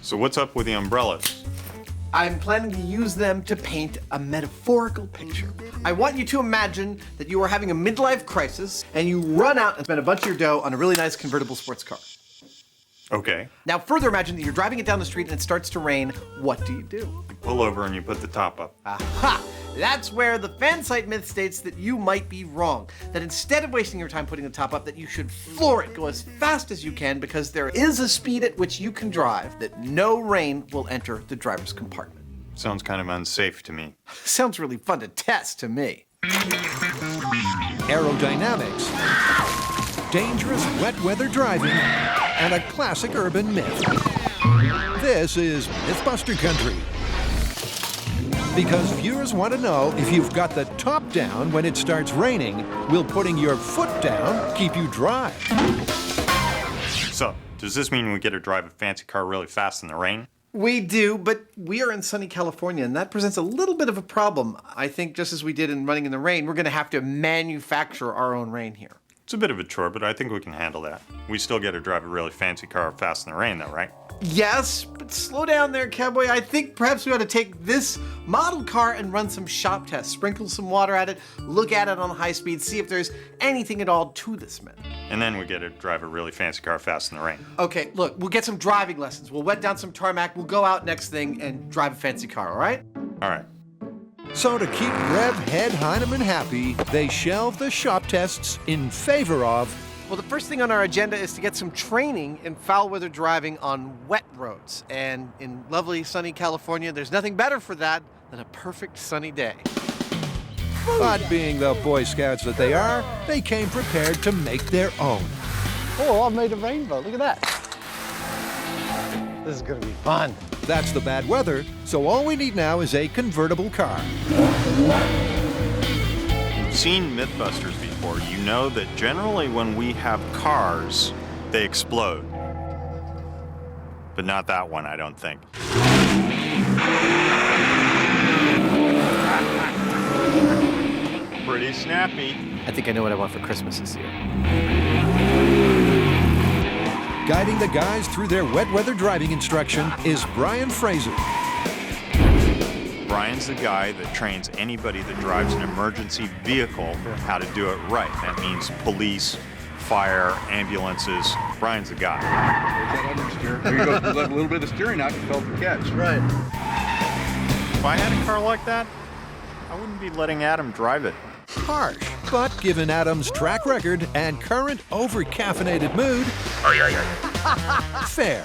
So what's up with the umbrellas? I'm planning to use them to paint a metaphorical picture. I want you to imagine that you are having a midlife crisis and you run out and spend a bunch of your dough on a really nice convertible sports car. Okay. Now further imagine that you're driving it down the street and it starts to rain. What do? You pull over and you put the top up. Aha! That's where the fan site myth states that you might be wrong. That instead of wasting your time putting the top up, that you should floor it, go as fast as you can, because there is a speed at which you can drive that no rain will enter the driver's compartment. Sounds kind of unsafe to me. Sounds really fun to test to me. Aerodynamics, dangerous wet weather driving, and a classic urban myth. This is MythBuster Country. Because viewers want to know if you've got the top down when it starts raining, will putting your foot down keep you dry? So, does this mean we get to drive a fancy car really fast in the rain? We do, but we are in sunny California, and that presents a little bit of a problem. I think just as we did in running in the rain, we're going to have to manufacture our own rain here. It's a bit of a chore, but I think we can handle that. We still get to drive a really fancy car fast in the rain, though, right? Yes, but slow down there, cowboy. I think perhaps we ought to take this model car and run some shop tests. Sprinkle some water at it, look at it on high speed, see if there's anything at all to this myth. And then we get to drive a really fancy car fast in the rain. Okay, look, we'll get some driving lessons. We'll wet down some tarmac, we'll go out next thing and drive a fancy car, all right? All right. So to keep Rev Head Hyneman happy, they shelve the shop tests in favor of... Well, the first thing on our agenda is to get some training in foul weather driving on wet roads. And in lovely sunny California, there's nothing better for that than a perfect sunny day. But being the Boy Scouts that they are, they came prepared to make their own. Oh, I made a rainbow. Look at that. This is going to be fun. That's the bad weather, so all we need now is a convertible car. You've seen MythBusters before. You know that generally when we have cars, they explode. But not that one, I don't think. Pretty snappy. I think I know what I want for Christmas this year. Guiding the guys through their wet weather driving instruction is Brian Fraser. Brian's the guy that trains anybody that drives an emergency vehicle how to do it right. That means police, fire, ambulances. Brian's the guy. There's that understeer. There you go. You let a little bit of steering out, you felt the catch. Right. If I had a car like that, I wouldn't be letting Adam drive it. Harsh, but given Adam's track record and current over-caffeinated mood, fair.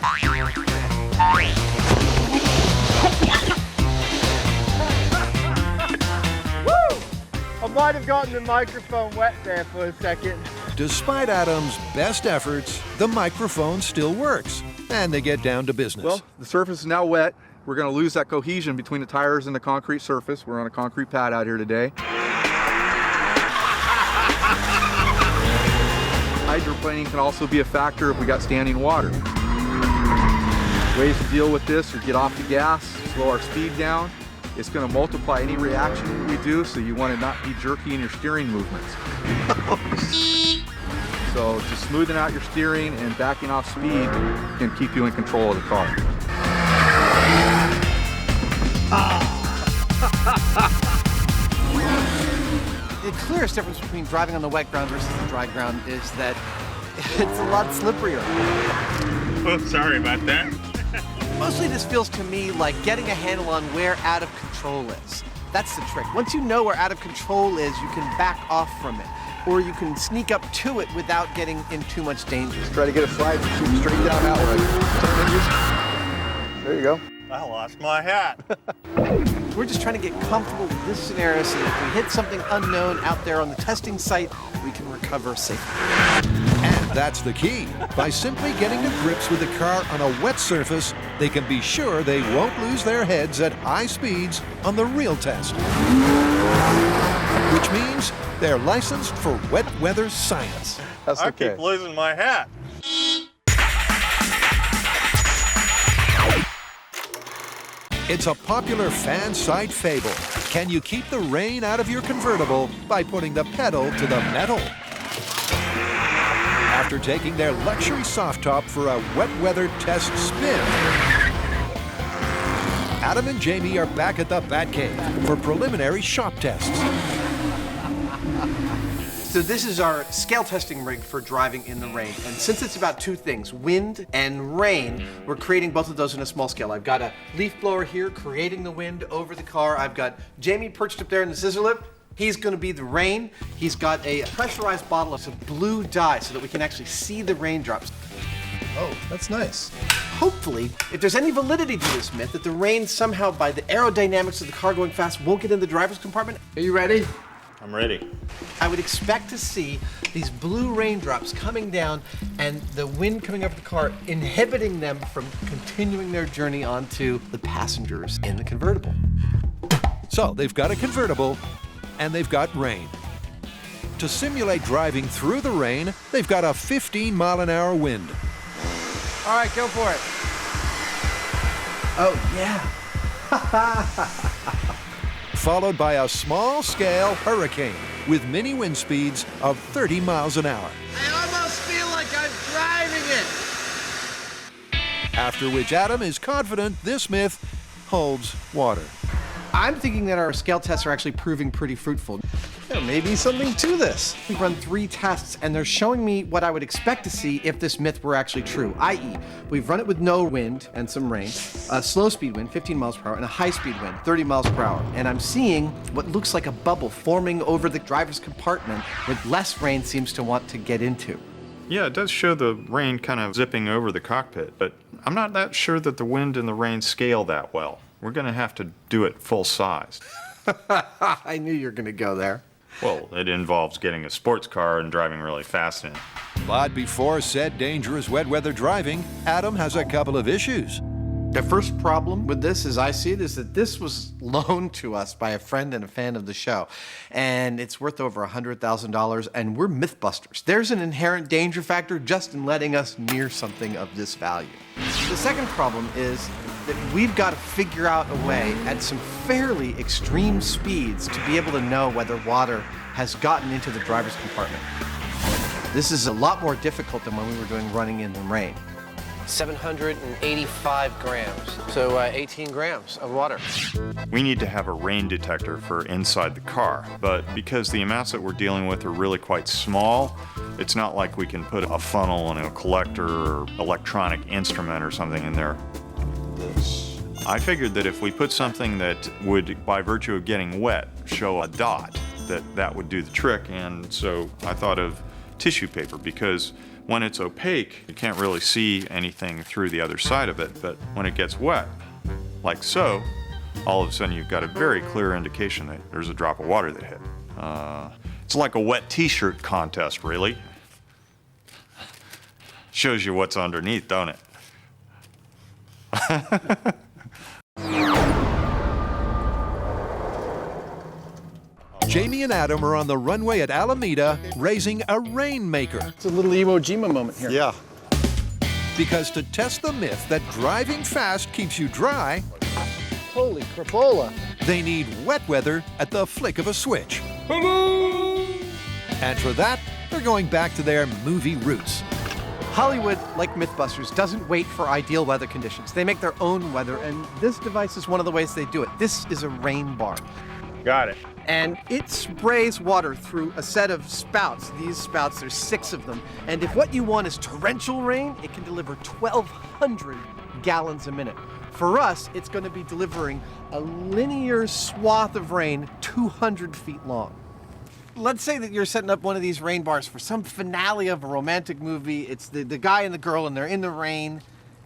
I might have gotten the microphone wet there for a second. Despite Adam's best efforts, the microphone still works, and they get down to business. Well, the surface is now wet. We're going to lose that cohesion between the tires and the concrete surface. We're on a concrete pad out here today. Hydroplaning can also be a factor if we got standing water. Ways to deal with this are get off the gas, slow our speed down. It's going to multiply any reaction that we do, so you want to not be jerky in your steering movements. So just smoothing out your steering and backing off speed can keep you in control of the car. The clearest difference between driving on the wet ground versus the dry ground is that it's a lot slipperier. Oh, sorry about that. Mostly this feels to me like getting a handle on where out of control is. That's the trick. Once you know where out of control is, you can back off from it. Or you can sneak up to it without getting in too much danger. Try to get a slide and shoot straight down that way. There you go. I lost my hat. We're just trying to get comfortable with this scenario so that if we hit something unknown out there on the testing site, we can recover safely. And that's the key. By simply getting to grips with the car on a wet surface, they can be sure they won't lose their heads at high speeds on the real test. Which means they're licensed for wet weather science. That's I okay. keep losing my hat. It's a popular fan site fable. Can you keep the rain out of your convertible by putting the pedal to the metal? After taking their luxury soft top for a wet weather test spin, Adam and Jamie are back at the Batcave for preliminary shop tests. So this is our scale testing rig for driving in the rain. And since it's about two things, wind and rain, we're creating both of those in a small scale. I've got a leaf blower here creating the wind over the car. I've got Jamie perched up there in the scissor lift. He's gonna be the rain. He's got a pressurized bottle of some blue dye so that we can actually see the raindrops. Oh, that's nice. Hopefully, if there's any validity to this myth, that the rain somehow, by the aerodynamics of the car going fast, won't get in the driver's compartment. Are you ready? I'm ready. I would expect to see these blue raindrops coming down and the wind coming over the car, inhibiting them from continuing their journey onto the passengers in the convertible. So they've got a convertible and they've got rain. To simulate driving through the rain, they've got a 15-mile-an-hour wind. All right, go for it. Oh, yeah. Followed by a small-scale hurricane with mini wind speeds of 30 miles an hour. I almost feel like I'm driving it. After which Adam is confident this myth holds water. I'm thinking that our scale tests are actually proving pretty fruitful. There may be something to this. We've run 3 tests, and they're showing me what I would expect to see if this myth were actually true, i.e., we've run it with no wind and some rain, a slow speed wind, 15 miles per hour, and a high speed wind, 30 miles per hour. And I'm seeing what looks like a bubble forming over the driver's compartment with less rain seems to want to get into. Yeah, it does show the rain kind of zipping over the cockpit, but I'm not that sure that the wind and the rain scale that well. We're going to have to do it full size. I knew you were going to go there. Well, it involves getting a sports car and driving really fast in it. But before said dangerous wet weather driving, Adam has a couple of issues. The first problem with this, as I see it, is that this was loaned to us by a friend and a fan of the show. And it's worth over $100,000, and we're MythBusters. There's an inherent danger factor just in letting us near something of this value. The second problem is that we've got to figure out a way at some fairly extreme speeds to be able to know whether water has gotten into the driver's compartment. This is a lot more difficult than when we were doing running in the rain. 785 grams, so 18 grams of water. We need to have a rain detector for inside the car, but because the amounts that we're dealing with are really quite small, it's not like we can put a funnel and a collector or electronic instrument or something in there. I figured that if we put something that would, by virtue of getting wet, show a dot, that would do the trick, and so I thought of tissue paper, because when it's opaque, you can't really see anything through the other side of it, but when it gets wet, like so, all of a sudden you've got a very clear indication that there's a drop of water that hit. It's like a wet t-shirt contest, really. Shows you what's underneath, don't it? Jamie and Adam are on the runway at Alameda raising a rainmaker. It's a little Iwo Jima moment here. Yeah. Because to test the myth that driving fast keeps you dry, Holy crapola. they need wet weather at the flick of a switch. And for that, they're going back to their movie roots. Hollywood, like MythBusters, doesn't wait for ideal weather conditions. They make their own weather, and this device is one of the ways they do it. This is a rain bar. Got it. And it sprays water through a set of spouts. These spouts, there's 6 of them. And if what you want is torrential rain, it can deliver 1,200 gallons a minute. For us, it's going to be delivering a linear swath of rain 200 feet long. Let's say that you're setting up one of these rain bars for some finale of a romantic movie. It's the guy and the girl, and they're in the rain.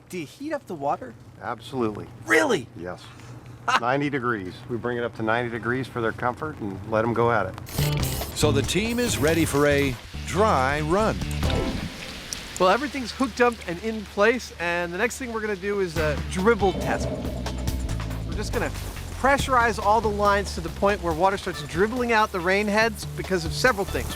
Do you heat up the water? Absolutely. Really? Yes. 90 degrees. We bring it up to 90 degrees for their comfort and let them go at it. So the team is ready for a dry run. Well, everything's hooked up and in place, and the next thing we're going to do is a dribble test. We're just going to pressurize all the lines to the point where water starts dribbling out the rain heads because of several things.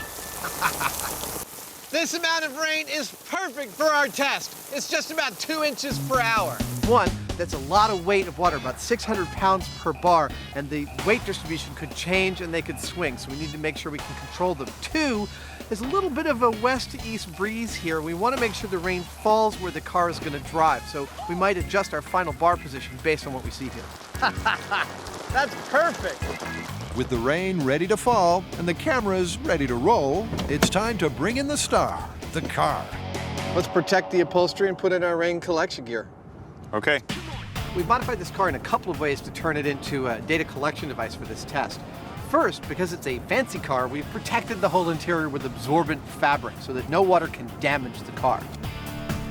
This amount of rain is perfect for our test. It's just about 2 inches per hour. One, that's a lot of weight of water, about 600 pounds per bar, and the weight distribution could change and they could swing, so we need to make sure we can control them. 2, there's a little bit of a west to east breeze here. We want to make sure the rain falls where the car is going to drive, so we might adjust our final bar position based on what we see here. That's perfect. With the rain ready to fall and the cameras ready to roll, it's time to bring in the star, the car. Let's protect the upholstery and put in our rain collection gear. Okay. We've modified this car in a couple of ways to turn it into a data collection device for this test. First, because it's a fancy car, we've protected the whole interior with absorbent fabric so that no water can damage the car.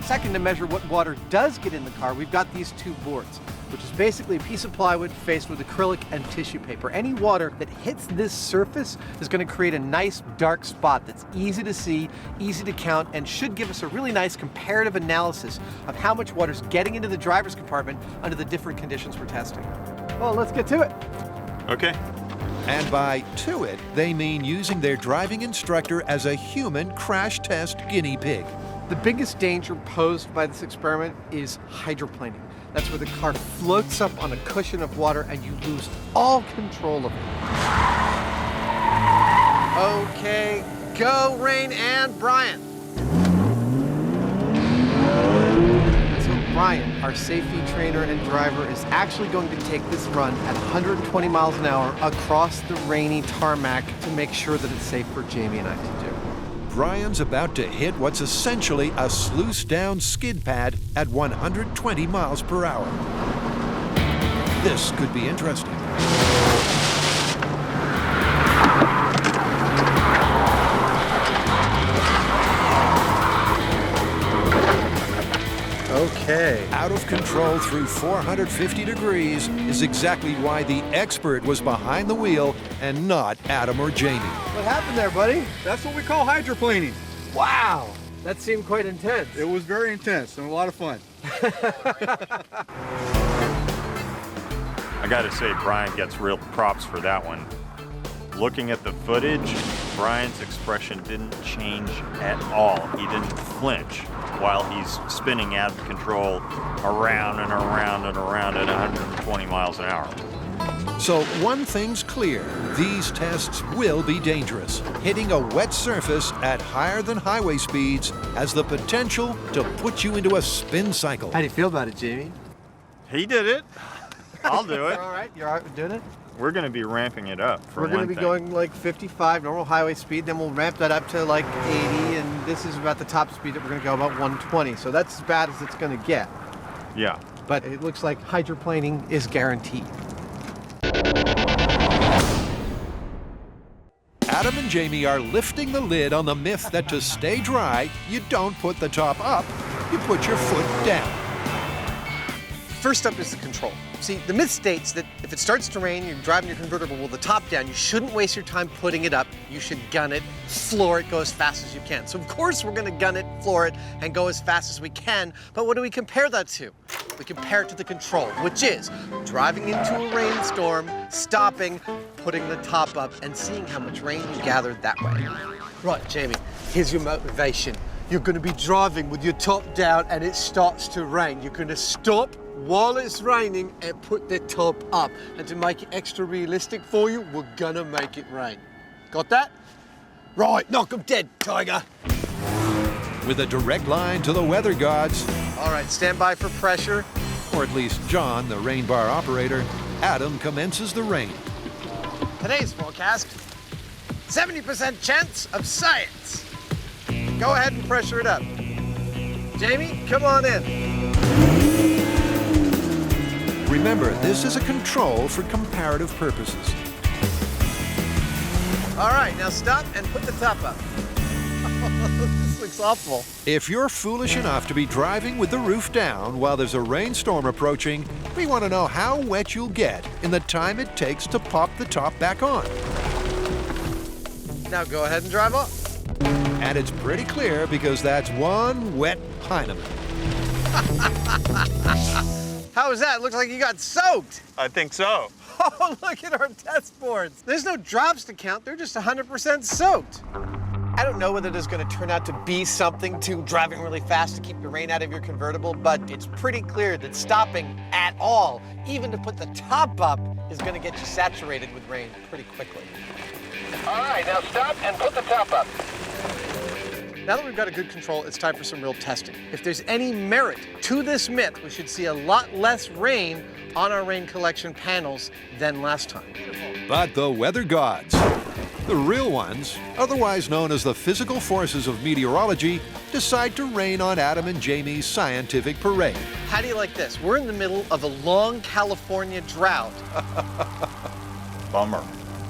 Second, to measure what water does get in the car, we've got these two boards, which is basically a piece of plywood faced with acrylic and tissue paper. Any water that hits this surface is going to create a nice dark spot that's easy to see, easy to count, and should give us a really nice comparative analysis of how much water's getting into the driver's compartment under the different conditions we're testing. Well, let's get to it. Okay. And by to it, they mean using their driving instructor as a human crash test guinea pig. The biggest danger posed by this experiment is hydroplaning. That's where the car floats up on a cushion of water and you lose all control of it. Okay, go Rain and Brian. So Brian, our safety trainer and driver, is actually going to take this run at 120 miles an hour across the rainy tarmac to make sure that it's safe for Jamie and I to do. Brian's about to hit what's essentially a sluice-down skid pad at 120 miles per hour. This could be interesting. Okay. Out of control through 450 degrees is exactly why the expert was behind the wheel and not Adam or Jamie. What happened there, buddy? That's what we call hydroplaning. Wow, that seemed quite intense. It was very intense and a lot of fun. I gotta say, Brian gets real props for that one. Looking at the footage, Brian's expression didn't change at all. He didn't flinch while he's spinning out of control around and around and around at 120 miles an hour. So one thing's clear, these tests will be dangerous. Hitting a wet surface at higher than highway speeds has the potential to put you into a spin cycle. How do you feel about it, Jamie? He did it. I'll do it. All right, you're all right with doing it? We're gonna be ramping it up for We're going to one be thing. going like 55 normal highway speed, then we'll ramp that up to like 80, and this is about the top speed that we're going to go, about 120. So that's as bad as it's going to get. Yeah. But it looks like hydroplaning is guaranteed. Adam and Jamie are lifting the lid on the myth that to stay dry, you don't put the top up, you put your foot down. First up is the control. See, the myth states that if it starts to rain, you're driving your convertible with the top down, you shouldn't waste your time putting it up. You should gun it, floor it, go as fast as you can. So of course we're gonna gun it, floor it, and go as fast as we can. But what do we compare that to? We compare it to the control, which is driving into a rainstorm, stopping, putting the top up, and seeing how much rain you gathered that way. Right, Jamie, here's your motivation. You're gonna be driving with your top down and it starts to rain. You're gonna stop while it's raining and put the top up. And to make it extra realistic for you, we're gonna make it rain. Got that? Right, knock 'em dead, Tiger. With a direct line to the weather gods, All right, stand by for pressure. or at least John, the rain bar operator, Adam commences the rain. Today's forecast, 70% chance of science. Go ahead and pressure it up. Jamie, come on in. Remember, this is a control for comparative purposes. All right, now stop and put the top up. This looks awful. If you're foolish enough to be driving with the roof down while there's a rainstorm approaching, we want to know how wet you'll get in the time it takes to pop the top back on. Now go ahead and drive off. And it's pretty clear because that's one wet Hyneman. How was that? Looks like you got soaked. I think so. Oh, look at our test boards. There's no drops to count. They're just 100% soaked. I don't know whether there's going to turn out to be something to driving really fast to keep the rain out of your convertible, but it's pretty clear that stopping at all, even to put the top up, is going to get you saturated with rain pretty quickly. All right, now stop and put the top up. Now that we've got a good control, it's time for some real testing. If there's any merit to this myth, we should see a lot less rain on our rain collection panels than last time. But the weather gods, the real ones, otherwise known as the physical forces of meteorology, decide to rain on Adam and Jamie's scientific parade. How do you like this? We're in the middle of a long California drought. Bummer.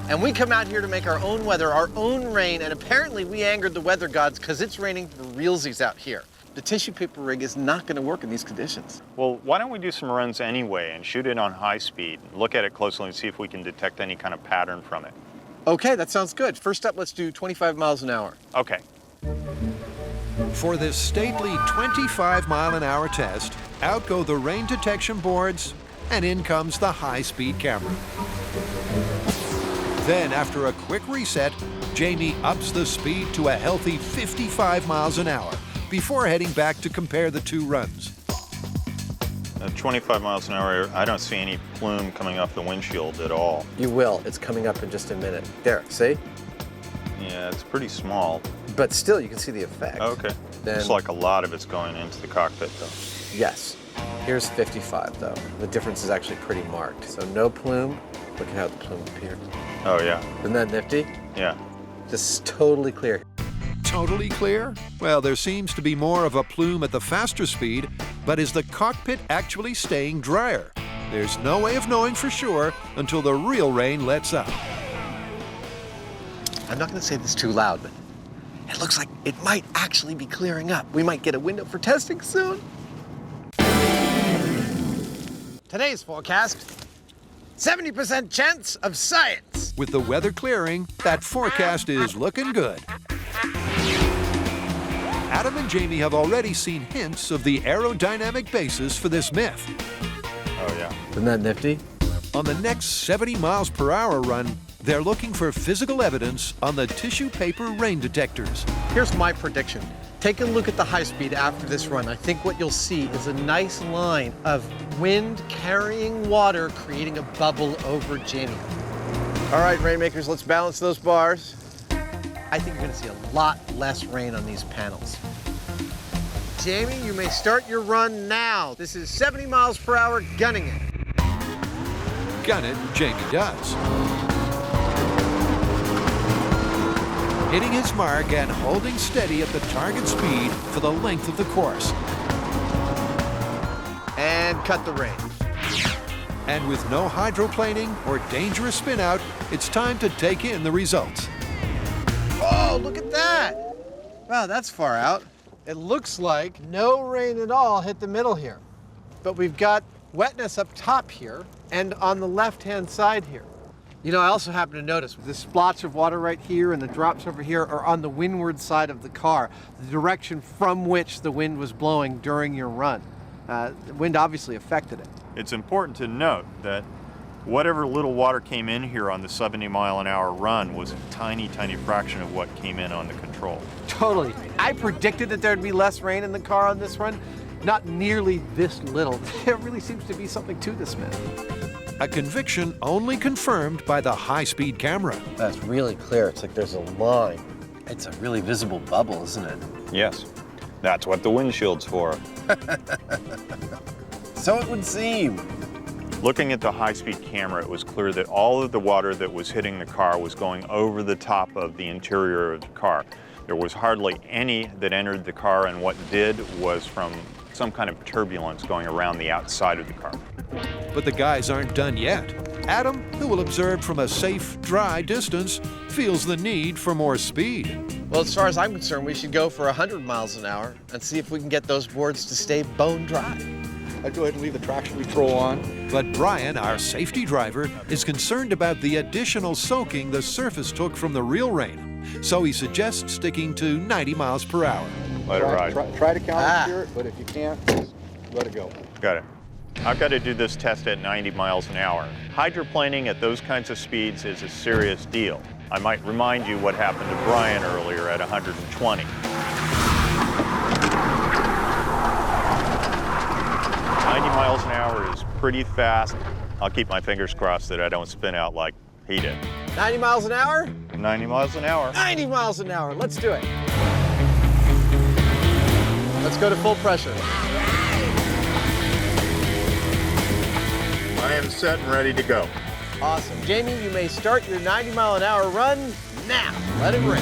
And we come out here to make our own weather, our own rain, and apparently we angered the weather gods because it's raining for realsies out here. The tissue paper rig is not going to work in these conditions. Well, why don't we do some runs anyway and shoot it on high speed, look at it closely and see if we can detect any kind of pattern from it. Okay, that sounds good. First up, let's do 25 miles an hour. Okay. For this stately 25-mile-an-hour test, out go the rain detection boards, and in comes the high-speed camera. Then, after a quick reset, Jamie ups the speed to a healthy 55 miles an hour before heading back to compare the two runs. At 25 miles an hour, I don't see any plume coming off the windshield at all. You will. It's coming up in just a minute. There, see? Yeah, it's pretty small. But still, you can see the effect. Okay. Then- Looks like a lot of it's going into the cockpit, though. Yes. Here's 55, though. The difference is actually pretty marked. So no plume. Look at how the plume appeared. Oh, yeah. Isn't that nifty? Yeah. Just totally clear. Totally clear? Well, there seems to be more of a plume at the faster speed, but is the cockpit actually staying drier? There's no way of knowing for sure until the real rain lets up. I'm not going to say this too loud, but it looks like it might actually be clearing up. We might get a window for testing soon. Today's forecast, 70% chance of science. With the weather clearing, that forecast is looking good. Adam and Jamie have already seen hints of the aerodynamic basis for this myth. Oh, yeah. Isn't that nifty? On the next 70 miles per hour run, they're looking for physical evidence on the tissue paper rain detectors. Here's my prediction. Take a look at the high speed after this run. I think what you'll see is a nice line of wind carrying water, creating a bubble over Jamie. All right, rainmakers, let's balance those bars. I think you're gonna see a lot less rain on these panels. Jamie, you may start your run now. This is 70 miles per hour, gunning it. Gun it, Jamie does. Hitting his mark and holding steady at the target speed for the length of the course. And cut the rain. And with no hydroplaning or dangerous spin out, it's time to take in the results. Oh, look at that. Wow, that's far out. It looks like no rain at all hit the middle here. But we've got wetness up top here and on the left-hand side here. You know, I also happen to notice the splotch of water right here and the drops over here are on the windward side of the car, the direction from which the wind was blowing during your run. The wind obviously affected it. It's important to note that whatever little water came in here on the 70-mile-an-hour run was a tiny, tiny fraction of what came in on the control. Totally. I predicted that there'd be less rain in the car on this run. Not nearly this little. There really seems to be something to this myth. A conviction only confirmed by the high-speed camera. That's really clear. It's like there's a line. It's a really visible bubble, isn't it? Yes. That's what the windshield's for. So it would seem. Looking at the high-speed camera, it was clear that all of the water that was hitting the car was going over the top of the interior of the car. There was hardly any that entered the car, and what did was from some kind of turbulence going around the outside of the car. But the guys aren't done yet. Adam, who will observe from a safe, dry distance, feels the need for more speed. Well, as far as I'm concerned, we should go for 100 miles an hour and see if we can get those boards to stay bone dry. I'd go ahead and leave the traction control on. But Brian, our safety driver, is concerned about the additional soaking the surface took from the real rain. So he suggests sticking to 90 miles per hour. Let it ride. Try to counter-steer it, but if you can't, just let it go. Got it. I've got to do this test at 90 miles an hour. Hydroplaning at those kinds of speeds is a serious deal. I might remind you what happened to Brian earlier at 120. 90 miles an hour is pretty fast. I'll keep my fingers crossed that I don't spin out like he did. 90 miles an hour? 90 miles an hour. 90 miles an hour. Let's do it. Let's go to full pressure. I am set and ready to go. Awesome. Jamie, you may start your 90-mile-an-hour run now. Let it rip.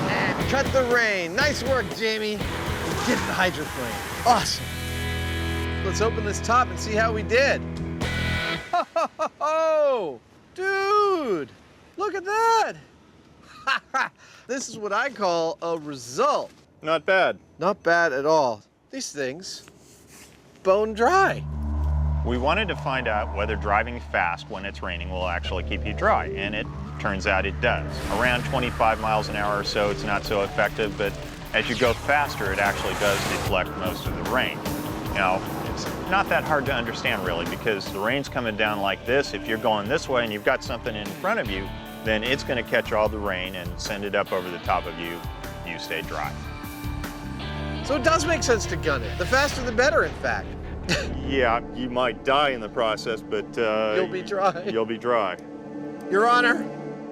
And cut the rain. Nice work, Jamie. We did the hydroplane. Awesome. Let's open this top and see how we did. Oh, dude, look at that. This is what I call a result. Not bad. Not bad at all. These things, bone dry. We wanted to find out whether driving fast when it's raining will actually keep you dry, and it turns out it does. Around 25 miles an hour or so, it's not so effective, but as you go faster, it actually does deflect most of the rain. Now, it's not that hard to understand really, because the rain's coming down like this. If you're going this way and you've got something in front of you, then it's going to catch all the rain and send it up over the top of you. You stay dry. So it does make sense to gun it. The faster the better, in fact. Yeah, you might die in the process, but You'll be dry. You'll be dry. Your Honor,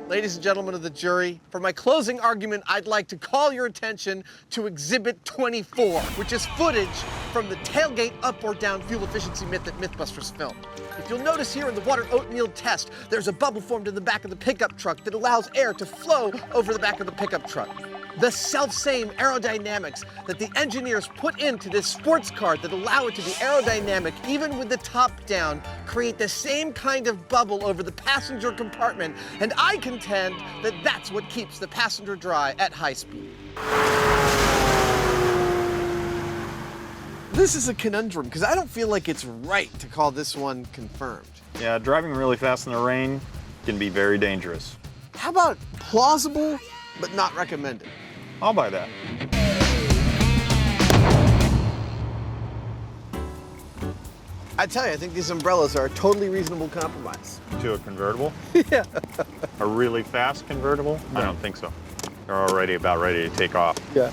ladies and gentlemen of the jury, for my closing argument, I'd like to call your attention to Exhibit 24, which is footage from the tailgate up or down fuel efficiency myth that MythBusters filmed. If you'll notice here in the water oatmeal test, there's a bubble formed in the back of the pickup truck that allows air to flow over the back of the pickup truck. The self-same aerodynamics that the engineers put into this sports car that allow it to be aerodynamic even with the top down create the same kind of bubble over the passenger compartment, and I contend that that's what keeps the passenger dry at high speed. This is a conundrum because I don't feel like it's right to call this one confirmed. Yeah, driving really fast in the rain can be very dangerous. How about plausible but not recommended? I'll buy that. I tell you, I think these umbrellas are a totally reasonable compromise. To a convertible? Yeah. A really fast convertible? I don't think so. They're already about ready to take off. Yeah.